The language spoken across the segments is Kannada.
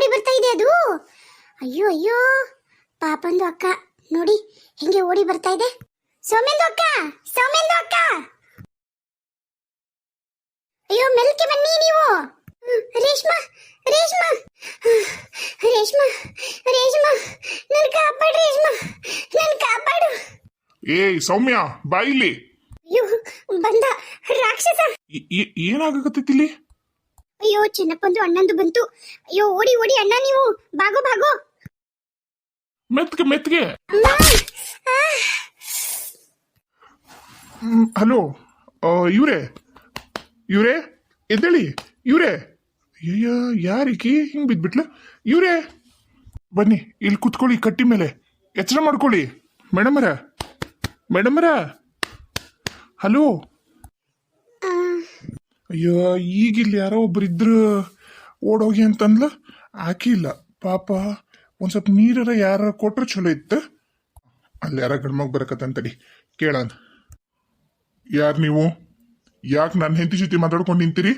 ಓಡಿ ಬರ್ತಾ ಇದೆ ಅದು. ಅಯ್ಯೋ ಅಯ್ಯೋ, ಪಾಪಂದು ಅಕ್ಕ ನೋಡಿ ಹೆಂಗೆ ಓಡಿ ಬರ್ತಾ ಇದೆ. ಸೌಮ್ಯಂದು ಅಕ್ಕ, ಸೌಮ್ಯಂದು ಅಕ್ಕ, ಅಯ್ಯೋ ಮೆಲ್ಕೆ ಬನ್ನಿ ನೀವು. ರೇಷ್ಮಾ, ರೇಷ್ಮಾ, ರೇಷ್ಮಾ, ರೇಷ್ಮಾ, ನನ್ ಕಾಪಾಡು ರೇಷ್ಮಾ, ನನ್ ಕಾಪಾಡು. ಏಯ್ ಸೌಮ್ಯ, ಬಾ ಇಲ್ಲಿ. ಅಯ್ಯೋ ಬಂದ ರಾಕ್ಷಸ. ಏನಾಗಕತ್ತೈತಿ ಇಲ್ಲಿ? ಅಯ್ಯೋ ಚಿನ್ನಪ್ಪಂದು ಅಣ್ಣಂದು ಬಂತು. ಅಯ್ಯೋ ಓಡಿ ಓಡಿ ಅಣ್ಣ ನೀವು, ಭಾಗೋ ಭಾಗೋ. ಮೆತ್ಗೆ ಮೆತ್ಗೆ. ಅಮ್ಮ, ಆ. ಹಲೋ, ಇವ್ರೆ ಇವ್ರೆ ಎದ್ದೇಳಿ. ಇವ್ರೆ, ಅಯ್ಯ ಯಾರಿಕಿ ಹಿಂಗ್ ಬಿದ್ಬಿಟ್ಲ? ಇವ್ರೆ ಬನ್ನಿ, ಇಲ್ಲಿ ಕುತ್ಕೊಳ್ಳಿ ಕಟ್ಟಿ ಮೇಲೆ, ಎಚ್ಚರ ಮಾಡ್ಕೊಳ್ಳಿ. ಮೇಡಮರ, ಮೇಡಮರ, ಹಲೋ. ಅಯ್ಯೋ ಈಗಿಲ್ಲಿ ಯಾರೋ ಒಬ್ರು ಇದ್ರು ಓಡೋಗಿ ಅಂತಂದ್ಲ, ಆಕಿ ಇಲ್ಲ ಪಾಪ. ಒಂದ್ ಸ್ವಲ್ಪ ನೀರರ ಯಾರ ಕೊಟ್ರೆ ಚಲೋ ಇತ್ತು. ಅಲ್ಲಿ ಯಾರ ಗಂಡ್ಮಗ್ ಬರಕತ್ತಂತಡಿ, ಕೇಳನ್. ಯಾರು ನೀವು? ಯಾಕೆ ನನ್ನ ಹೆಂಡತಿ ಜೊತೆ ಮಾತಾಡ್ಕೊಂಡು ನಿಂತೀರಿ?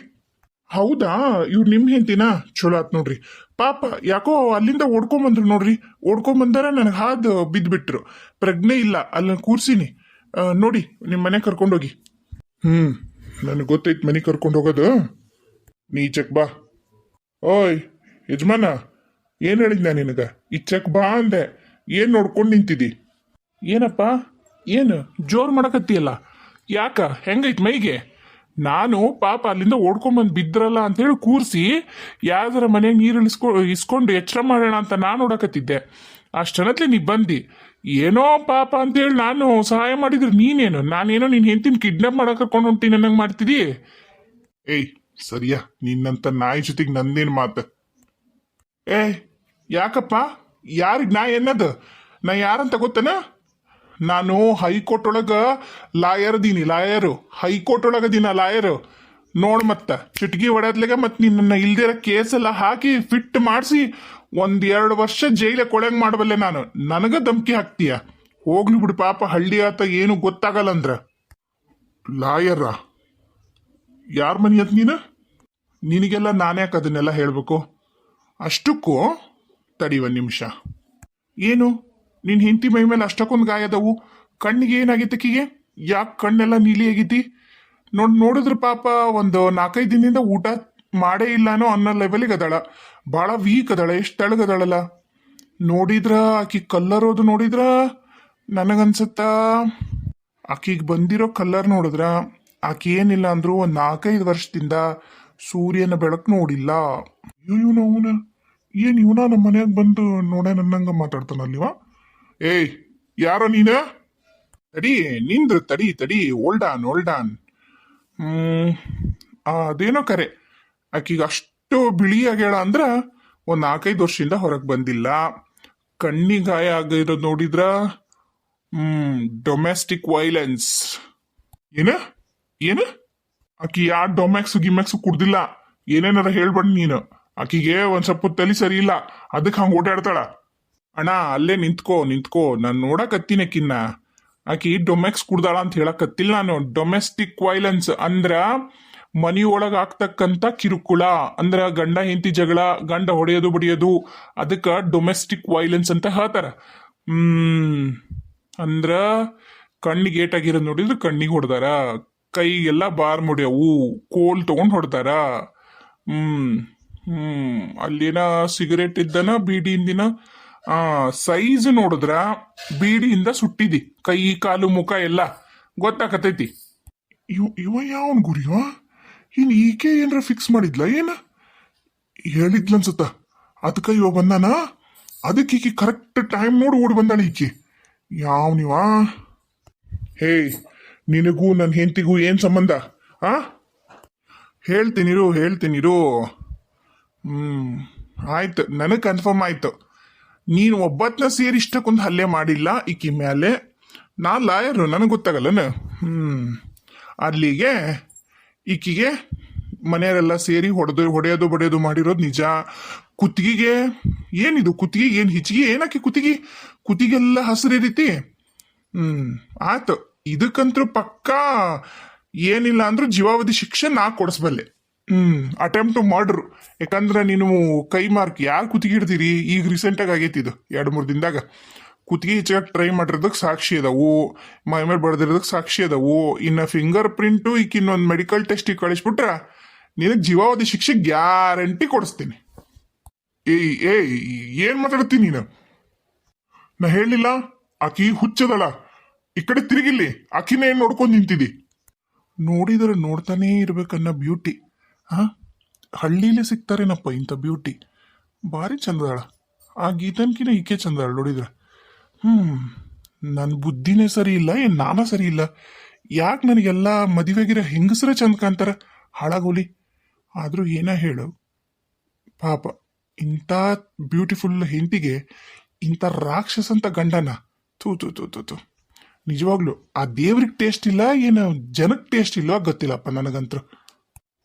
ಹೌದಾ, ಇವ್ರು ನಿಮ್ಮ ಹೆಂಡತಿನ? ಚಲೋ ಆತ್ ನೋಡ್ರಿ. ಪಾಪ ಯಾಕೋ ಅಲ್ಲಿಂದ ಓಡ್ಕೊಂಬಂದ್ರು ನೋಡ್ರಿ. ಓಡ್ಕೊಂಬಂದಾರ ನನಗೆ ಹಾದು ಬಿದ್ದುಬಿಟ್ರು. ಪ್ರಜ್ಞೆ ಇಲ್ಲ, ಅಲ್ಲಿ ಕೂರ್ಸಿನಿ ನೋಡಿ. ನಿಮ್ಮ ಮನೆ ಕರ್ಕೊಂಡೋಗಿ. ನನಗೆ ಗೊತ್ತೈತ್ ಮನೆ ಕರ್ಕೊಂಡು ಹೋಗೋದು. ನೀ ಚೆಕ್ ಬಾ. ಓಯ್ ಯಜಮಾನ, ಏನು ಹೇಳಿದ್ನ ನಿನಗ? ಈ ಚೆಕ್ ಬಾ ಅಂದೆ. ಏನು ನೋಡ್ಕೊಂಡು ನಿಂತಿದ್ದಿ? ಏನಪ್ಪ, ಏನು ಜೋರು ಮಾಡಕತ್ತೀಯಲ್ಲ? ಯಾಕ, ಹೆಂಗೈತ್ ಮೈಗೆ? ನಾನು ಪಾಪ ಅಲ್ಲಿಂದ ಓಡ್ಕೊಂಬಂದು ಬಿದ್ರಲ್ಲ ಅಂತೇಳಿ ಕೂರಿಸಿ ಯಾವ್ದಾರ ಮನೆಗೆ ನೀರು ಇಸ್ಕೊಂಡು ಎಚ್ಚರ ಮಾಡೋಣ ಅಂತ ನಾನು ನೋಡಕತ್ತಿದ್ದೆ. ಅಷ್ಟನತ್ಲೆ ನೀ ಬಂದು ಏನೋ ಪಾಪ ಅಂತೇಳಿ ನಾನು ಸಹಾಯ ಮಾಡಿದ್ರೆ ನೀನೇನು? ನಾನೇನೋ ನಿನ್ನ ಹೆಂಡತಿನ ಕಿಡ್ನಾಪ್ ಮಾಡಕ್ಕೆ ಕರ್ಕೊಂಡು ಹೊಂಟೀನಿ ಅನ್ನಂಗೆ ಮಾಡ್ತಿದ್ದೀ? ಏಯ್ ಸರಿಯಾ, ನಿನ್ನಂತ ನಾಯಿ ಜೊತೆಗೆ ನಂದೇನು ಮಾತು? ಯಾಕಪ್ಪ, ಯಾರಿಗೆ ನಾ ಏನದು? ನಾ ಯಾರಂತ ಗೊತ್ತೇನ? ನಾನು ಹೈಕೋರ್ಟ್ ಒಳಗ ಲಾಯರ್ದೀನಿ, ಲಾಯರು. ಹೈಕೋರ್ಟ್ ಒಳಗದೀನ ಲಾಯರು. ನೋಡ್ ಮತ್ತ ಚಿಟ್ಗಿ ಹೊಡೆದ್ಲೆಗ ಮತ್ ನಿನ್ನ ಇಲ್ದಿರ ಕೇಸೆಲ್ಲ ಹಾಕಿ ಫಿಟ್ ಮಾಡಿಸಿ 1-2 ವರ್ಷ ಜೈಲ ಕೊಳಂಗ್ ಮಾಡಬಲ್ಲೆ ನಾನು. ನನಗ ಧಮ್ಕಿ ಹಾಕ್ತೀಯ? ಹೋಗ್ಲಿ ಬಿಡು, ಪಾಪ ಹಳ್ಳಿ ಆತ ಏನು ಗೊತ್ತಾಗಲ್ಲ ಅಂದ್ರ. ಲಾಯರ ಯಾರ ಮನಿ ಅಂತ ನೀನು? ನಿನಗೆಲ್ಲ ನಾನ್ಯಾಕೆ ಅದನ್ನೆಲ್ಲ ಹೇಳ್ಬೇಕು? ಅಷ್ಟಕ್ಕೂ ತಡಿ 1 ನಿಮಿಷ. ಏನು ನಿನ್ ಹೆಂಡತಿ ಮೈ ಮೇಲೆ ಅಷ್ಟಕ್ಕೊಂದು ಗಾಯ ಅದಾವು? ಕಣ್ಣಿಗೆ ಏನಾಗಿತ್ತಕ್ಕಿಗೆ? ಯಾಕೆ ಕಣ್ಣೆಲ್ಲ ನೀಲಿ ಆಗೈತಿ? ನೋಡಿದ್ರ ಪಾಪ ಒಂದು 4-5 ದಿನದಿಂದ ಊಟ ಮಾಡೇ ಇಲ್ಲಾನೋ ಅನ್ನೋ ಲೆವೆಲಿಗೆ ಅದಾಳ. ಭಾಳ ವೀಕ್ ಅದಾಳ. ಎಷ್ಟು ತೆಳಗದಾಳಲ್ಲ ನೋಡಿದ್ರ. ಆಕಿ ಕಲ್ಲರ್ ಓದು ನೋಡಿದ್ರ ನನಗನ್ಸತ್ತ ಆಕಿಗೆ ಬಂದಿರೋ ಕಲ್ಲರ್ ನೋಡಿದ್ರ ಆಕಿ ಏನಿಲ್ಲ ಅಂದ್ರು ಒಂದು 4-5 ವರ್ಷದಿಂದ ಸೂರ್ಯನ ಬೆಳಕು ನೋಡಿಲ್ಲ. ಇವನ ಏನ್ ಇವನ ನಮ್ಮ ಮನ್ಯಾಗ ಬಂದು ನೋಡೇ ನನ್ನಂಗ ಮಾತಾಡ್ತಾನಲ್ಲಿವ? ಏಯ್ ಯಾರೋ ನೀನ? ತಡಿ ನಿಂದ್ರು, ತಡಿ ತಡಿ, ಓಲ್ಡಾನ್. ಅದೇನೋ ಕರೆ, ಆಕಿಗೆ ಅಷ್ಟು ಬಿಳಿಯಾಗ್ಯಾಳ ಅಂದ್ರ ಒಂದು 4-5 ವರ್ಷದಿಂದ ಹೊರಗೆ ಬಂದಿಲ್ಲ. ಕಣ್ಣಿಗೆ ಗಾಯ ಆಗಿರೋದು ನೋಡಿದ್ರ ಡೊಮೆಸ್ಟಿಕ್ ವೈಲೆನ್ಸ್. ಏನು ಆಕಿ ಯಾ ಗಿಮ್ಯಾಕ್ಸ್ ಕುಡ್ದಿಲ್ಲ. ಏನೇನಾರ ಹೇಳ್ಬಾರ್ದು ನೀನು. ಆಕಿಗೆ ಒಂದ್ ಸ್ವಲ್ಪ ತಲೆ ಸರಿ ಇಲ್ಲ, ಅದಕ್ಕೆ ಹಂಗೆ ಓಡಾಡ್ತಾಳ. ಅಣ್ಣ ಅಲ್ಲೇ ನಿಂತ್ಕೋ, ನಾನು ನೋಡಕತ್ತೀನಿ ಆಕಿನ್ನ. ಆಕಿ ಡೊಮೆಕ್ಸ್ ಕುಡ್ದಾಳ ಅಂತ ಹೇಳಕತ್ತಿಲ್ಲ ನಾನು. ಡೊಮೆಸ್ಟಿಕ್ ವೈಲೆನ್ಸ್ ಅಂದ್ರ ಮನಿಯೊಳಗ ಆಗ್ತಕ್ಕಂತ ಕಿರುಕುಳ, ಅಂದ್ರ ಗಂಡ ಹೆಂಡತಿ ಜಗಳ, ಗಂಡ ಹೊಡೆಯೋದು ಬಡಿಯೋದು, ಅದಕ್ಕ ಡೊಮೆಸ್ಟಿಕ್ ವೈಲೆನ್ಸ್ ಅಂತ ಹೇಳ್ತಾರ. ಅಂದ್ರ ಕಣ್ಣಿಗೆ ಏಟಾಗಿರೋದು ನೋಡಿದ್ರೆ ಕಣ್ಣಿಗೆ ಹೊಡೆದಾರ, ಕೈಗೆಲ್ಲ ಬಾರ್ ಮುಡಿಯವು, ಕೋಲ್ ತಗೊಂಡ್ ಹೊಡ್ದಾರ. ಅಲ್ಲಿನ ಸಿಗರೇಟ್ ಇದ್ದನ, ಬೀಡಿಯಿಂದಿನ ಸೈಜ್ ನೋಡಿದ್ರ ಬೀಡಿಯಿಂದ ಸುಟ್ಟಿದಿ, ಕೈ ಕಾಲು ಮುಖ ಎಲ್ಲ ಗೊತ್ತಾಕತೈತಿ. ಇವ ಯಾವನ್ ಗುರಿವ? ಇನ್ ಈಕೆ ಏನ್ರ ಫಿಕ್ಸ್ ಮಾಡಿದ್ಲ ಏನ? ಹೇಳಿದ್ಲ ಅನ್ಸತ್ತ. ಅದಕ್ಕ ಇವ ಬಂದಾನ. ಅದಕ್ಕೆ ಈಕಿ ಕರೆಕ್ಟ್ ಟೈಮ್ ನೋಡಿ ಓಡಿ ಬಂದಾಳ ಈಕಿ. ಯಾವನಿವ? ಹೇ, ನಿನಗೂ ನನ್ನ ಹೆಂಡತಿಗೂ ಏನ್ ಸಂಬಂಧ? ಹೇಳ್ತೀನಿರು. ಆಯ್ತು, ನನಗೆ ಕನ್ಫರ್ಮ್ ಆಯ್ತು. ನೀನು ಒಬ್ಬತ್ನ ಸೇರಿ ಇಷ್ಟಕ್ಕೊಂದು ಹಲ್ಲೆ ಮಾಡಿಲ್ಲ ಈಕಿ ಮೇಲೆ. ನಾ ಲಾಯರು, ನನಗೆ ಗೊತ್ತಾಗಲ್ಲನ. ಅಲ್ಲಿಗೆ ಈಕಿಗೆ ಮನೆಯವರೆಲ್ಲ ಸೇರಿ ಹೊಡೆಯೋದು ಬಡಿಯೋದು ಮಾಡಿರೋದು ನಿಜ. ಕುತ್ತಿಗೆಗೆ ಏನಿದು? ಕುತ್ತಿಗೆ ಏನು ಹಿಚ್ಚಿಗೆ? ಏನಕ್ಕೆ ಕುತ್ತಿಗೆಲ್ಲ ಹಸಿರು ರೀತಿ? ಆಯ್ತು, ಇದಕ್ಕಂತೂ ಪಕ್ಕಾ ಏನಿಲ್ಲ ಅಂದ್ರೂ ಜೀವಾವಧಿ ಶಿಕ್ಷೆ ನಾ ಕೊಡಿಸ್ಬಲ್ಲೆ. ಅಟೆಂಪ್ಟ್ ಮಾಡ್ರು. ಯಾಕಂದ್ರೆ ನೀನು ಕೈ ಮಾರ್ಕ್ ಯಾರು ಕುತ್ತಿಗೆ ಹಿಡ್ದಿರಿ, ಈಗ ರೀಸೆಂಟಾಗಿ ಆಗೈತಿ ಇದು 2-3 ದಿನದಾಗ. ಕುತ್ತಿಗೆ ಈಚೆಗೆ ಟ್ರೈ ಮಾಡಿರೋದಕ್ಕೆ ಸಾಕ್ಷಿ ಅದಾವು, ಮೈ ಮೇಲೆ ಬಡ್ದಿರೋದಕ್ಕೆ ಸಾಕ್ಷಿ ಅದಾವು. ಇನ್ನು ಫಿಂಗರ್ ಪ್ರಿಂಟು ಈಗ ಇನ್ನೊಂದು ಮೆಡಿಕಲ್ ಟೆಸ್ಟಿಗೆ ಕಳಿಸ್ಬಿಟ್ರೆ ನಿನಗೆ ಜೀವಾವಧಿ ಶಿಕ್ಷೆ ಗ್ಯಾರಂಟಿ ಕೊಡಿಸ್ತೀನಿ. ಏಯ್ ಏನ್ ಮಾತಾಡ್ತೀನಿ ನೀನು? ನಾ ಹೇಳಿಲ್ಲ ಆಕಿ ಹುಚ್ಚದಲ್ಲ, ಈ ಕಡೆ ತಿರುಗಿಲ್ಲಿ, ಆಕಿನ ಏನ್ ನೋಡ್ಕೊಂಡು ನಿಂತಿದಿ? ನೋಡಿದ್ರೆ ನೋಡ್ತಾನೇ ಇರ್ಬೇಕನ್ನ ಬ್ಯೂಟಿ. ಹಾ, ಹಳ್ಳಿಲೇ ಸಿಗ್ತಾರೇನಪ್ಪ ಇಂಥ ಬ್ಯೂಟಿ. ಭಾರಿ ಚಂದದಾಳ. ಆ ಗೀತನ್ಕಿನ ಈಕೆ ಚಂದದಾಳ ನೋಡಿದ್ರೆ. ನನ್ನ ಬುದ್ಧಿನೇ ಸರಿ ಇಲ್ಲ, ಏನ್ ನಾನ ಸರಿ ಇಲ್ಲ? ಯಾಕೆ ನನಗೆಲ್ಲ ಮದುವೆಗಿರೋ ಹೆಂಗಸರೇ ಚಂದ ಕಾಣ್ತಾರ? ಹಾಳಾಗೋಲಿ. ಆದ್ರೂ ಏನ ಹೇಳು ಪಾಪ, ಇಂಥ ಬ್ಯೂಟಿಫುಲ್ ಹೆಂಡತಿಗೆ ಇಂಥ ರಾಕ್ಷಸ ಅಂತ ಗಂಡನ. ತೂ ತೂ ತೂ ತೂ ತೂ ನಿಜವಾಗ್ಲು ಆ ದೇವ್ರಿಗೆ ಟೇಸ್ಟ್ ಇಲ್ಲ, ಏನು ಜನಕ್ಕೆ ಟೇಸ್ಟ್ ಇಲ್ವಾ ಗೊತ್ತಿಲ್ಲಪ್ಪ ನನಗಂತೂ.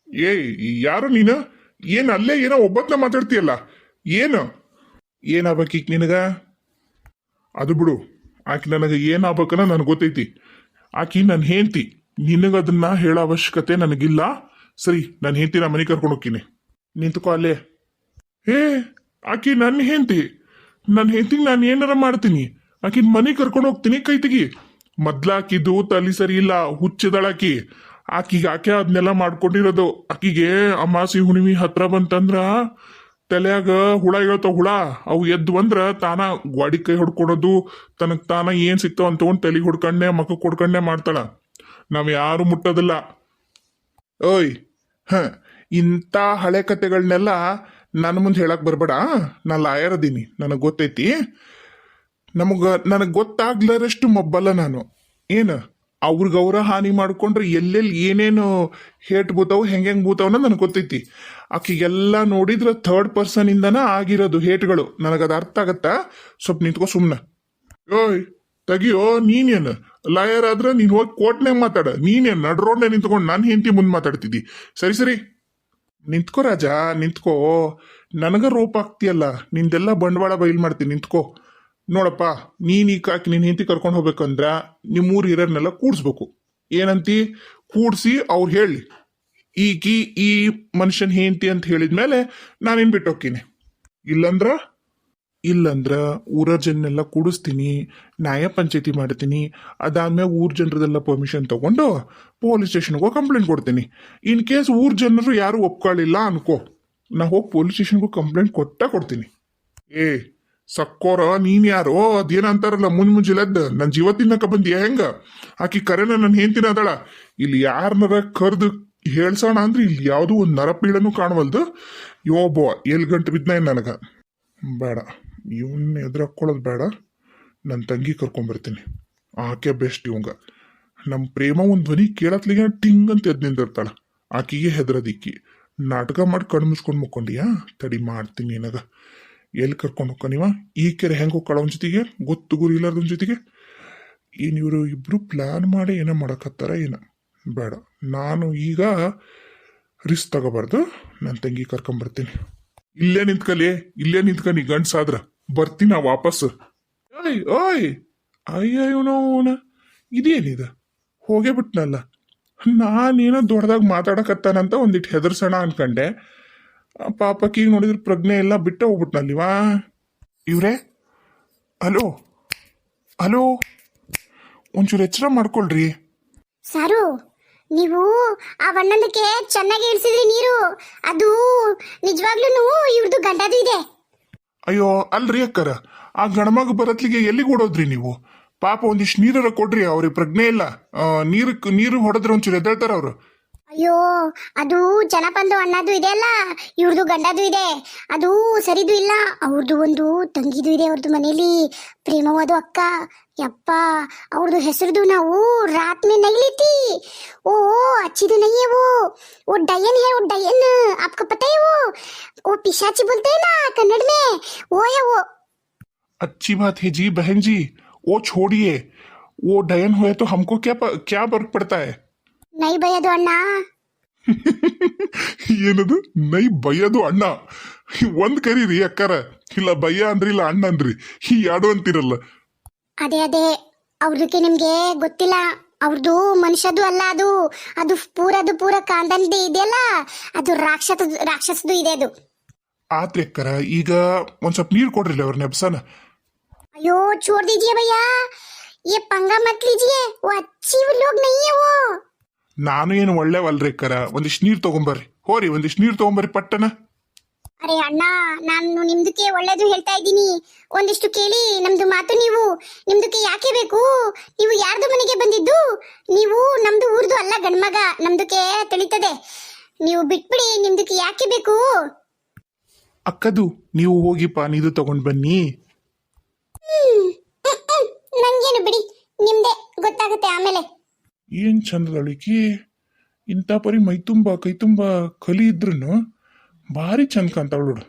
ಯಾರು ನೀನು? ಏನು ಅಲ್ಲೇ ಏನೋ ಒಬ್ಬತ್ನ ಮಾತಾಡ್ತೀಯಲ್ಲ, ಏನು ಏನಾಗ್ಬೇಕೀಗ ನಿನಗ? ಅದು ಬಿಡು, ಆಕಿ ನನಗೆ ಏನಾಗ್ಬೇಕನ್ನ ನನಗೆ ಗೊತ್ತೈತಿ. ಆಕಿ ನನ್ನ ಹೆಂಡತಿ, ನಿನಗದನ್ನ ಹೇಳೋ ಅವಶ್ಯಕತೆ ನನಗಿಲ್ಲ. ಸರಿ, ನನ್ನ ಹೆಂಡತಿ ನಾ ಮನೆ ಕರ್ಕೊಂಡು ಹೋಗ್ತೀನಿ, ನಿಂತ್ಕೋ ಅಲ್ಲೇ. ಆಕಿ ನನ್ನ ಹೆಂಡತಿ, ನನ್ನ ಹೆಂಡತಿಗೆ ನಾನು ಏನಾರ ಮಾಡ್ತೀನಿ, ಆಕಿನ ಮನೆ ಕರ್ಕೊಂಡು ಹೋಗ್ತೀನಿ. ಕೈ ತೆಗಿ. ಮೊದ್ಲಾಕಿದ್ದು ತಲಿ ಸರಿ ಇಲ್ಲ, ಹುಚ್ಚಿದಳಾಕಿ. ಆಕಿಗೆ ಆಕೆ ಅದನ್ನೆಲ್ಲ ಮಾಡ್ಕೊಂಡಿರೋದು. ಆಕಿಗೆ ಅಮಾಸಿ ಹುಣ್ಣಿಮೆ ಹತ್ರ ಬಂತಂದ್ರ ತಲೆಯಾಗ ಹುಳ ಹೇಳ್ತಾವ. ಹುಳ ಅವು ಎದ್ದು ಬಂದ್ರ ತಾನ ಗಾಡಿ ಕೈ ಹೊಡ್ಕೊಳೋದು, ತನಗ್ ತಾನ ಏನ್ ಸಿಗ್ತಾವ ಅಂತ ತಗೊಂಡು ತಲೆಗೆ ಹೊಡ್ಕೊಂಡೆ ಮಕ್ಕಕ್ಕೆ ಹೊಡ್ಕೊಂಡೆ ಮಾಡ್ತಾಳ. ನಾವ್ ಯಾರು ಮುಟ್ಟೋದಿಲ್ಲ. ಓಯ್, ಇಂಥ ಹಳೆ ಕತೆಗಳನ್ನೆಲ್ಲ ನನ್ನ ಮುಂದೆ ಹೇಳಕ್ ಬರ್ಬೇಡ. ನಾ ಲಾಯರ್ ಅದೀನಿ, ನನಗೆ ಗೊತ್ತೈತಿ. ನನಗೆ ಗೊತ್ತಾಗ್ಲಾರಷ್ಟು ಮಬ್ಬಲ್ಲ ನಾನು. ಏನು ಅವ್ರಿಗವ್ರ ಹಾನಿ ಮಾಡ್ಕೊಂಡ್ರೆ ಎಲ್ಲೆಲ್ಲಿ ಏನೇನು ಹೇಟ್ ಬೂತಾವು, ಹೆಂಗೆ ಬೂತಾವನ್ನ ನನಗೆ ಗೊತ್ತೈತಿ. ಆಕಿಗೆಲ್ಲ ನೋಡಿದ್ರೆ ಥರ್ಡ್ ಪರ್ಸನ್ ಇಂದನ ಆಗಿರೋದು ಹೇಟ್ಗಳು. ನನಗದು ಅರ್ಥ ಆಗತ್ತಾ? ಸ್ವಲ್ಪ ನಿಂತ್ಕೋ ಸುಮ್ಮನೆ. ಓಯ್ ತೆಗಿಯೋ, ನೀನೇನು ಲಾಯರ್ ಆದ್ರೆ ನೀನು ಹೋಗಿ ಕೋರ್ಟ್ನಾಗ ಮಾತಾಡ. ನೀನೇನು ನಡ್ರೋಡ್ನೆ ನಿಂತ್ಕೊಂಡು ನನ್ನ ಹೆಂಡತಿ ಮುಂದೆ ಮಾತಾಡ್ತಿದ್ದಿ? ಸರಿ ನಿಂತ್ಕೋ ರಾಜ, ನಿಂತ್ಕೋ. ನನಗ ರೋಪ್ ಆಗ್ತೀಯಲ್ಲ, ನಿಂದೆಲ್ಲ ಬಂಡವಾಳ ಬಯಲು ಮಾಡ್ತೀನಿ. ನಿಂತ್ಕೋ. ನೋಡಪ್ಪ, ನೀನ್ ಈಗ ನಿನ್ನ ಹೆಂಡತಿ ಕರ್ಕೊಂಡು ಹೋಗ್ಬೇಕಂದ್ರ ನಿಮ್ಮೂರು ಹಿರಿಯರ್ನೆಲ್ಲ ಕೂಡ್ಸ್ಬೇಕು. ಏನಂತಿ? ಕೂಡ್ಸಿ ಅವ್ರು ಹೇಳಿ ಈಕಿ ಈ ಮನುಷ್ಯನ್ ಹೆಂಡತಿ ಅಂತ ಹೇಳಿದ್ಮೇಲೆ ನಾನೇನ್ ಬಿಟ್ಟು ಹೋಗ್ತೀನಿ. ಇಲ್ಲಂದ್ರ ಊರ ಜನನೆಲ್ಲ ಕೂಡಿಸ್ತೀನಿ, ನ್ಯಾಯ ಪಂಚಾಯತಿ ಮಾಡ್ತೀನಿ. ಅದಾದ್ಮೇಲೆ ಊರ್ ಜನರದೆಲ್ಲ ಪರ್ಮಿಷನ್ ತಗೊಂಡು ಪೊಲೀಸ್ ಸ್ಟೇಷನ್ಗೂ ಕಂಪ್ಲೇಂಟ್ ಕೊಡ್ತೀನಿ. ಇನ್ ಕೇಸ್ ಊರ್ ಜನರು ಯಾರು ಒಪ್ಕೊಳ್ಳಿಲ್ಲ ಅನ್ಕೋ, ನಾ ಹೋಗಿ ಪೊಲೀಸ್ ಸ್ಟೇಷನ್ಗೂ ಕಂಪ್ಲೇಂಟ್ ಕೊಡ್ತೀನಿ. ಸಕ್ಕೋರ ನೀನ್ ಯಾರೋ ಅದೇನಂತಾರಲ್ಲ ಮುಂಜಾನೆದ್ದು ನನ್ನ ಜೀವ ತಿನ್ನಕ ಬಂದಿಯ ಹೆಂಗ? ಆಕಿ ಕರೆನ ನನ್ನ ಹೆಂಡತಿನ ಅದಳ. ಇಲ್ಲಿ ಯಾರನ್ನಾರ ಕರ್ದು ಹೇಳ್ಸೋಣ ಅಂದ್ರೆ ಇಲ್ಲಿ ಯಾವುದೂ ಒಂದು ನರಪೀಳನೂ ಕಾಣವಲ್ದು. ಯೋಬೋ ಎಲ್ ಗಂಟು ಬಿದ್ನ ನನಗ ಬೇಡ, ಇವನ್ನ ಎದುರಾಕೊಳ್ಳೋದು ಬೇಡ. ನನ್ನ ತಂಗಿ ಕರ್ಕೊಂಬರ್ತೀನಿ, ಆಕೆ ಬೆಸ್ಟ್ ಇವಂಗ. ನಮ್ಮ ಪ್ರೇಮ ಒಂದು ಧ್ವನಿ ಕೇಳತ್ಲಿಗೆ ಟಿಂಗ್ ಅಂತ ಎದ್ದು ನಿಂದಿರ್ತಾಳ. ಆಕಿಗೆ ಹೆದರದಿಕ್ಕಿ ನಾಟಕ ಮಾಡಿ ಕಣ್ಣು ಮುಚ್ಕೊಂಡು ಮುಕ್ಕೊಂಡಿಯಾ? ತಡಿ ಮಾಡ್ತೀನಿ ನಿನಗ. ಎಲ್ಲಿ ಕರ್ಕೊಂಡು ಹೋಗ್ಕನಿವ? ಈ ಕೆರೆ ಹೆಂಗೆ ಹೋಗ್ಕಳ ಒಂದ್ ಜೊತೆಗೆ, ಗೊತ್ತು ಗುರಿ ಇಲ್ಲಾರ್ದೊಂದ್ ಜೊತೆಗೆ. ಏನು ಇವರು ಇಬ್ರು ಪ್ಲಾನ್ ಮಾಡಿ ಏನೋ ಮಾಡಕತ್ತಾರ ಏನ? ಬೇಡ, ನಾನು ಈಗ ರಿಸ್ಕ್ ತಗೋಬಾರ್ದು. ನನ್ನ ತಂಗಿ ಕರ್ಕೊಂಬರ್ತೀನಿ. ಇಲ್ಲೇ ನಿಂತ್ಕನಿ ಗಂಡ್ಸಾದ್ರ ಬರ್ತೀನಿ ವಾಪಸ್. ಓಯ್ ಅಯ್ಯವನವನ ಇದೇನಿದ? ಹೋಗೇ ಬಿಟ್ನಲ್ಲ. ನಾನೇನೋ ದೊಡ್ಡದಾಗ ಮಾತಾಡಕತ್ತಾನಂತ ಒಂದಿಟ್ಟು ಹೆದರ್ಸೋಣ ಅನ್ಕಂಡೆ. ಪಾಪಕ್ಕೀಗ ನೋಡಿದ್ರೆ ಪ್ರಜ್ಞೆ ಎಲ್ಲ ಬಿಟ್ಟ ಹೋಗ್ಬಿಟ್ನಲ್ಲಿವಾ. ಇವ್ರೆ, ಹಲೋ, ಒಂಚೂರು ಎಚ್ಚರ ಮಾಡ್ಕೊಳ್ರಿ. ಸಾರು, ನೀವು ಆ ಬಣ್ಣದಕ್ಕೆ ಚೆನ್ನಾಗಿ ಇಳಿಸಿದ್ರಿ ನೀರು. ಅದು ನಿಜವಾಗ್ಲೂ ಇವ್ರದ್ದು ಗಂಡದು ಇದೆ. ಅಯ್ಯೋ ಅಲ್ರಿ ಅಕ್ಕರ, ಆ ಗಣಮಗ ಬರತ್ಲಿಗೆ ಎಲ್ಲಿಗೆ ಓಡೋದ್ರಿ ನೀವು? ಪಾಪ ಒಂದಿಷ್ಟು ನೀರರ ಕೊಡ್ರಿ, ಅವ್ರಿಗೆ ಪ್ರಜ್ಞೆ ಇಲ್ಲ. ನೀರು ಹೊಡೆದ್ರೆ ಒಂಚೂರು ಎದ್ದೇಳ್ತಾರ ಅವ್ರು. ಅಯ್ಯೋ, ಅದು ಜನಪಂದು ಅಣ್ಣದು ಇದೆ ಅಲ್ಲ, ಇವ್ರದ್ದು ಗಂಡದು ಇದೆ. ಅದು ಸರಿದು ಇಲ್ಲ. ಅವ್ರದ್ದು ಒಂದು ತಂಗಿದು ಇದೆ ಅವ್ರದ್ದು ಮನೇಲಿ, ಪ್ರೇಮವಾದ ಅಕ್ಕ. ಯಪ್ಪ, ಅವ್ರದ್ದು ಹೆಸರುದು ನಾವು रात में नहीं लेती. ओ अच्छी तो नहीं है वो डायन है. वो डायन आपको पता है? वो पिशाची बोलते हैं ना कन्नड़ में, वो है वो. अच्छी बात है जी बहन जी, वो छोड़िए. वो डायन हुए तो हमको क्या फर्क पड़ता है? नहीं बयದು ಅಣ್ಣ. ಏನದು ನೈ ಬಯ್ಯದು ಅಣ್ಣ? ಒಂದ್ ಕರೀರಿ ಅಕ್ಕಾರ, ಇಲ್ಲ ಬಯ್ಯ ಅಂದ್ರಿ ಇಲ್ಲ ಅಣ್ಣ ಅಂದ್ರಿ, ಈ ಯಾಡು ಅಂತಿರಲ್ಲ. ಅದೇ ಅವ್ರದಕ್ಕೆ ನಿಮ್ಗೆ ಗೊತ್ತಿಲ್ಲ. ಅವ್ರದ್ದು ಮನುಷ್ಯದು ಅಲ್ಲ ಅದು ಅದು ಪೂರ ಕಾಂದಲ್ದೆ ಇದೆಯಲ್ಲ, ಅದು ರಾಕ್ಷಸದು ಇದೆ ಅದು. ಆತ್ರಿ ಅಕ್ಕರ, ಈಗ ಒಂದ್ ಸ್ವಲ್ಪ ನೀರು ಕೊಡ್ರಿಲ್ಲ ಅವ್ರ ನೆಬ್ಸನ. अयो छोड़ दीजिए भैया, ये पंगा मत लीजिए, वो अच्छी लोग नहीं है वो. ನಾನು ಏನು ಒಳ್ಳೆವಲ್ರಿ ಅಕ್ಕರ, ಒಂದಿಷ್ಟು ನೀರು ತಗೊಂಬರ್ರಿ. ಹೋರಿ ಒಂದಿಷ್ಟು ನೀರು ತಗೊಂಬರ್ರಿ ಪಟ್ಟನ. ಅರೆ ಅಣ್ಣ, ನಾನು ನಿಮ್ದಕ್ಕೆ ಒಳ್ಳೇದು ಹೇಳ್ತಾ ಇದ್ದೀನಿ, ಒಂದಿಷ್ಟು ಕೇಳಿ ನಮ್ದು ಮಾತು. ನೀವು ನಿಮ್ದಕ್ಕೆ ಯಾಕೆ ಬೇಕು? ನೀವು ಯಾರ್ದು ಮನೆಗೆ ಬಂದಿದ್ದು? ನೀವು ನಮ್ದು ಊರ್ದು ಅಲ್ಲ ಗಂಡ್ಮಗ, ನಮ್ದಕ್ಕೆ ತಿಳಿತದೆ. ನೀವು ಬಿಟ್ಬಿಡಿ, ನಿಮ್ದಕ್ಕೆ ಯಾಕೆ ಬೇಕು? ಅಕ್ಕದು ನೀವು ಹೋಗಿಪ್ಪ, ನೀದು ತಗೊಂಡ್ ಬನ್ನಿ. ನಂಗೇನು ಬಿಡಿ, ನಿಮ್ದೆ ಗೊತ್ತಾಗುತ್ತೆ ಆಮೇಲೆ. ಏನ್ ಚಂದದಳಿಕಿ, ಇಂಥ ಪರಿ ಮೈ ತುಂಬ ಕೈ ತುಂಬ ಕಲಿ ಇದ್ರೂ ಭಾರಿ ಚಂದ ಕಾಂತಾವಳು ನೋಡು.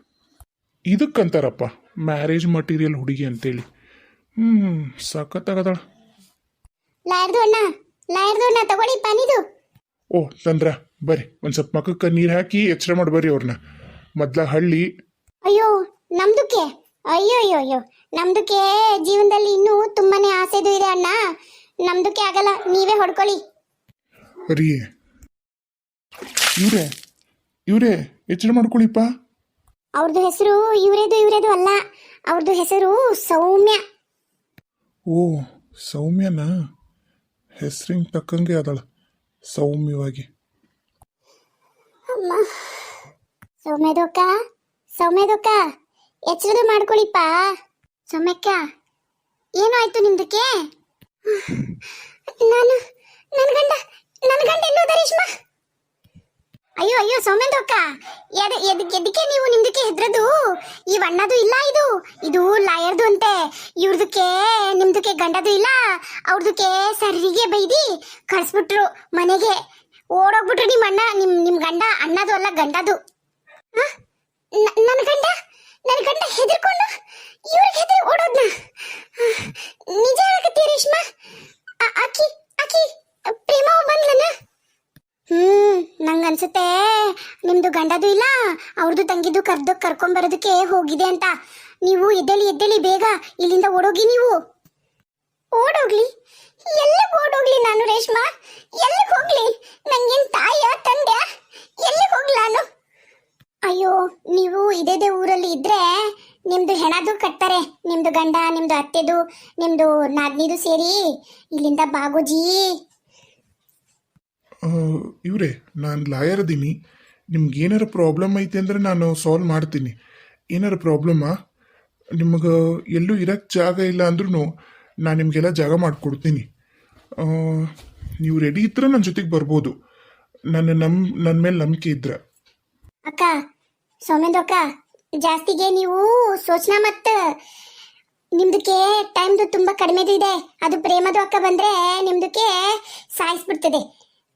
ಇದಕ್ಕಂತಾರಪ್ಪ ಮ್ಯಾರೇಜ್ ಮಟೀರಿಯಲ್ ಹುಡುಗಿ ಅಂತೇಳಿ. ಸಖತ್ತಾಗದಾಳ. ಲಾಯರ್ದು ಅಣ್ಣ ತಗೊಳ್ಳಿ ಪಾನಿದು. ಓ ತಂದ್ರ ಬರ್ರಿ, ಒಂದ್ ಸ್ವಲ್ಪ ಮಕ್ಕಕ್ಕೆ ನೀರು ಹಾಕಿ ಎಚ್ಚರ ಮಾಡಿ ಬರ್ರಿ ಅವ್ರನ್ನ. ಮೊದ್ಲ ಹಳ್ಳಿ. ಅಯ್ಯೋ ನಮ್ದಕ್ಕೆ, ಅಯ್ಯೋ ನಮ್ದಕ್ಕೆ ಜೀವನದಲ್ಲಿ ಇನ್ನೂ ತುಂಬಾನೇ ಆಸೆದು ಇದೆ ಅಣ್ಣ. ನಮ್ದಕ್ಕೆ ಆಗಲ್ಲ, ನೀವೇ ಹೊಡ್ಕೊಳ್ಳಿ. ರೀ ಇವ್ರೇ ಎಚ್ಚರ ಮಾಡ್ಕೊಳಿಪ್ಪ. ಅವ್ರದ್ದು ಹೆಸರು ಇವರೇದು ಅಲ್ಲ, ಅವ್ರದ್ದು ಹೆಸರು ಸೌಮ್ಯ. ಓ ಸೌಮ್ಯನ, ಹೆಸರಿಂಗ್ ತಕ್ಕಂಗೆ ಅದಾಳ ಸೌಮ್ಯವಾಗಿ. ಅಮ್ಮ ಸೌಮ್ಯದಕ್ಕ ಎಚ್ಚರದು ಮಾಡ್ಕೊಳಿಪ್ಪ. ಸೌಮ್ಯಕ್ಕ, ಏನು ಆಯ್ತು ನಿಮ್ದಕ್ಕೆ? ನನ್ನ ಗಂಡ ಎಲ್ಲೋದ ರೇಷ್ಮಾ? ಅಯ್ಯೋ ಸೌಮ್ಯದಕ್ಕ, ಎದಕ್ಕೆ ನೀವು ನಿಮ್ದಕ್ಕೆ ಹೆದ್ರದು? ಈ ಅಣ್ಣದು ಇಲ್ಲ, ಇದು ಲಾಯರ್ದು ಅಂತೆ. ಇವ್ರದಕ್ಕೆ ನಿಮ್ದಕ್ಕೆ ಗಂಡದು ಇಲ್ಲ, ಅವ್ರದಕ್ಕೆ ಸರಿಗೆ ಬೈದಿ ಕಳ್ಸ್ಬಿಟ್ರು ಮನೆಗೆ. ಓಡೋಗ್ಬಿಟ್ರು ನಿಮ್ಮ ಅಣ್ಣ, ನಿಮ್ ಗಂಡ. ಅಣ್ಣದು ಅಲ್ಲ ಗಂಡದು. ನನ್ನ ಗಂಡ ಹೆದರ್ಕೊಂಡು ಇವ್ರಿಗೆ ಹೆದರಿ ಓಡೋದ್ನ? ನಿಜ ಹೇಳಕತ್ತೀಯ ರೇಷ್ಮಾ? ಆಕಿ ಪ್ರೇಮ ಬಂದ್ಲನ? ನಂಗನ್ಸುತ್ತೆ ನಿಮ್ದು ಗಂಡದು ಇಲ್ಲ, ಅವ್ರದ್ದು ತಂಗಿದ್ದು ಕರ್ಕೊಂಬರೋದಕ್ಕೆ ಹೋಗಿದೆ ಅಂತ. ನೀವು ಎದ್ದೇಳಿ ಬೇಗ ಇಲ್ಲಿಂದ ಓಡೋಗಿ. ನೀವು ಓಡೋಗ್ಲಿ? ಎಲ್ಲಿಗೆ ಓಡೋಗ್ಲಿ ನಾನು ರೇಷ್ಮಾ? ಎಲ್ಲಿಗೆ ಹೋಗ್ಲಿ? ನಂಗೇನ್ ತಾಯ ತಂದೆ? ಎಲ್ಲಿಗೆ ಹೋಗ್ಲಿ ನಾನು? ಅಯ್ಯೋ, ನೀವು ಇದೇ ಊರಲ್ಲಿ ಇದ್ರೆ ನಿಮ್ದು ಹೆಣದು ಕಟ್ತಾರೆ. ನಿಮ್ದು ಗಂಡ, ನಿಮ್ದು ಅತ್ತೆದು, ನಿಮ್ದು ನಾದ್ನಿದು ಸೇರಿ ಇಲ್ಲಿಂದ ಬಾಗೋಜಿ. ಇವ್ರೆ, ನಾನು ಲಾಯರ್ ಅದೀನಿ. ನಿಮ್ಗೆ ಏನಾರ ಪ್ರಾಬ್ಲಮ್ ಐತಿ ಅಂದ್ರೆ ನಾನು ಸಾಲ್ವ್ ಮಾಡ್ತೀನಿ. ಏನಾರ ಪ್ರಾಬ್ಲಮ್ಮಾ? ನಿಮಗೆ ಎಲ್ಲೂ ಇರಕ್ಕೆ ಜಾಗ ಇಲ್ಲ ಅಂದ್ರೂ ನಾನು ನಿಮಗೆಲ್ಲ ಜಾಗ ಮಾಡಿಕೊಡ್ತೀನಿ. ನೀವು ರೆಡಿ ಇದ್ರೆ ನನ್ನ ಜೊತೆಗೆ ಬರ್ಬೋದು, ನನ್ನ ಮೇಲೆ ನಂಬಿಕೆ ಇದ್ರೆ. ಅಕ್ಕ ಸೌಮ್ಯದು ಅಕ್ಕ, ಜಾಸ್ತಿಗೆ ನೀವು ಸೋಚನಾ ಮತ್ತ ನಿಮ್ದಕ್ಕೆ ಟೈಮ್ದು ತುಂಬಾ ಕಡಿಮೆದು ಇದೆ. ಅದು ಪ್ರೇಮದು ಅಕ್ಕ ಬಂದ್ರೆ ನಿಮ್ದಕ್ಕೆ ಸಾಯಿಸ್ಬಿಡ್ತದೆ.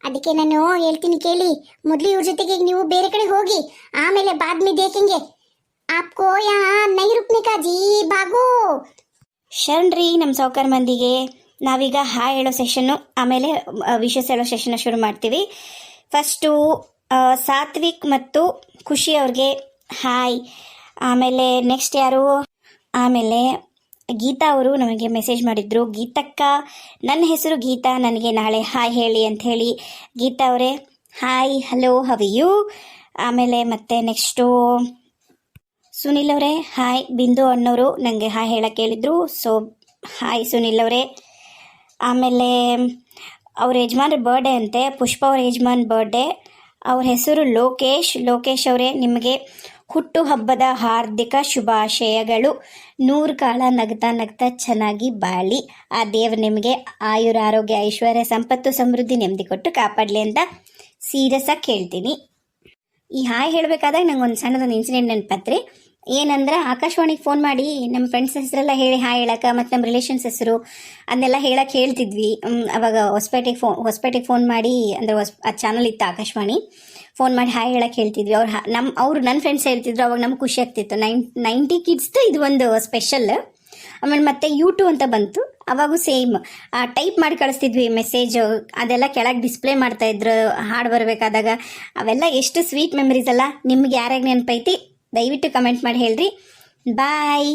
ಅದಕ್ಕೆ ನಾನು ಹೇಳ್ತೀನಿ ಕೇಳಿ. ಮೊದಲು ಇವ್ರ ಜೊತೆಗೆ ನೀವು ಬೇರೆ ಕಡೆ ಹೋಗಿ, ಆಮೇಲೆ ಬಾದ್ ಮೇ ದೇಖೆಂಗೆ. ಆಪ್ಕೋ ಯಹಾ ನಹೀ ರುಕ್ನೆ ಕಾ ಜೀ, ಭಾಗೋ. ಶರಣ್ರಿ, ನಮ್ಮ ಸಾವುಕಾರ ಮಂದಿಗೆ ನಾವೀಗ ಹಾಯ್ ಹೇಳೋ ಸೆಷನ್ನು, ಆಮೇಲೆ ವಿಶಸ್ ಹೇಳೋ ಸೆಷನ್ನ ಶುರು ಮಾಡ್ತೀವಿ. ಫಸ್ಟು ಸಾತ್ವಿಕ್ ಮತ್ತು ಖುಷಿ ಅವ್ರಿಗೆ ಹಾಯ್. ಆಮೇಲೆ ನೆಕ್ಸ್ಟ್ ಯಾರು? ಆಮೇಲೆ ಗೀತಾ ಅವರು ನಮಗೆ ಮೆಸೇಜ್ ಮಾಡಿದ್ರು. ಗೀತಕ್ಕ, ನನ್ನ ಹೆಸರು ಗೀತಾ, ನನಗೆ ನಾಳೆ ಹಾಯ್ ಹೇಳಿ ಅಂತ ಹೇಳಿ. ಗೀತಾ ಅವರೇ ಹಾಯ್, ಹಲೋ, ಹವ್ ಯು? ಆಮೇಲೆ ಮತ್ತೆ ನೆಕ್ಸ್ಟು ಸುನಿಲ್ ಅವರೇ ಹಾಯ್. ಬಿಂದು ಅಣ್ಣವರು ನನಗೆ ಹಾಯ್ ಹೇಳಕ್ಕೆ ಹೇಳಿದ್ರು, ಸೊ ಹಾಯ್ ಸುನಿಲ್ ಅವರೇ. ಆಮೇಲೆ ಅವ್ರ ಯಜಮಾನ್ರ ಬರ್ಡೇ ಅಂತೆ, ಪುಷ್ಪ ಅವ್ರ ಯಜಮಾನ್ ಬರ್ಡೇ. ಅವ್ರ ಹೆಸರು ಲೋಕೇಶ್ ಅವರೇ, ನಿಮಗೆ ಹುಟ್ಟು ಹಬ್ಬದ ಹಾರ್ದಿಕ ಶುಭಾಶಯಗಳು. 100 ಕಾಲ ನಗ್ತಾ ಚೆನ್ನಾಗಿ ಬಾಳಿ, ಆ ದೇವ್ರು ನಿಮಗೆ ಆಯುರ ಆರೋಗ್ಯ ಐಶ್ವರ್ಯ ಸಂಪತ್ತು ಸಮೃದ್ಧಿ ನೆಮ್ಮದಿ ಕೊಟ್ಟು ಕಾಪಾಡಲಿ ಅಂತ ಸೀರಿಯಸ್ ಆಗಿ ಕೇಳ್ತೀನಿ. ಈ ಹಾಯ್ ಹೇಳಬೇಕಾದಾಗ ನಂಗೆ ಒಂದು ಸಣ್ಣದೊಂದು ಇನ್ಸಿಡೆಂಟ್ ನೆನಪತ್ರಿ. ಏನಂದ್ರೆ, ಆಕಾಶವಾಣಿಗೆ ಫೋನ್ ಮಾಡಿ ನಮ್ಮ ಫ್ರೆಂಡ್ಸ್ ಹೆಸರೆಲ್ಲ ಹೇಳಿ ಹಾಯ್ ಹೇಳಕ್ಕೆ, ಮತ್ತು ನಮ್ಮ ರಿಲೇಷನ್ಸ್ ಹೆಸರು ಅದನ್ನೆಲ್ಲ ಹೇಳಕ್ಕೆ ಹೇಳ್ತಿದ್ವಿ. ಅವಾಗ ಹೊಸಪೇಟೆಗೆ ಫೋನ್ ಮಾಡಿ, ಅಂದರೆ ಆ ಚಾನಲ್ ಇತ್ತು ಆಕಾಶವಾಣಿ, ಫೋನ್ ಮಾಡಿ ಹಾಯ್ ಹೇಳಕ್ಕೆ ಹೇಳ್ತಿದ್ವಿ. ಅವರು ನನ್ನ ಫ್ರೆಂಡ್ಸ್ ಹೇಳ್ತಿದ್ರು. ಅವಾಗ ನಮ್ಗೆ ಖುಷಿ ಆಗ್ತಿತ್ತು. 90 ಕಿಡ್ಸ್ದು ಇದು ಒಂದು ಸ್ಪೆಷಲ್. ಆಮೇಲೆ ಮತ್ತೆ ಯೂಟ್ಯೂಬ್ ಅಂತ ಬಂತು, ಅವಾಗೂ ಸೇಮ್ ಟೈಪ್ ಮಾಡಿ ಕಳಿಸ್ತಿದ್ವಿ ಮೆಸೇಜು. ಅದೆಲ್ಲ ಕೆಳಗೆ ಡಿಸ್ಪ್ಲೇ ಮಾಡ್ತಾಯಿದ್ರು ಹಾಡು ಬರಬೇಕಾದಾಗ. ಅವೆಲ್ಲ ಎಷ್ಟು ಸ್ವೀಟ್ ಮೆಮರೀಸ್ ಅಲ್ಲ. ನಿಮ್ಗೆ ಯಾರ್ಯಾಗ ನೆನಪೈತಿ ದಯವಿಟ್ಟು ಕಮೆಂಟ್ ಮಾಡಿ ಹೇಳ್ರಿ. ಬಾಯ್.